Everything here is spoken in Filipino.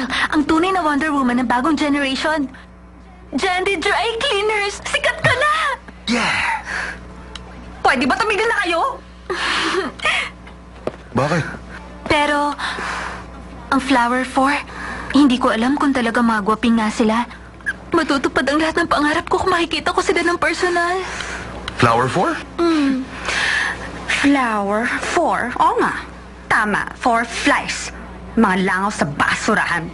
Ang tunay na Wonder Woman ng bagong generation. Jandy Dry Cleaners! Sikat ka na! Yeah! Pwede ba tumigil na kayo? Bakit? Pero, ang Flower 4, hindi ko alam kung talaga magwaping nga sila. Matutupad ang lahat ng pangarap ko kung makikita ko sila ng personal. Flower 4? Flower 4? Oo nga. Tama, 4 flies. Mga langaw sa basurahan.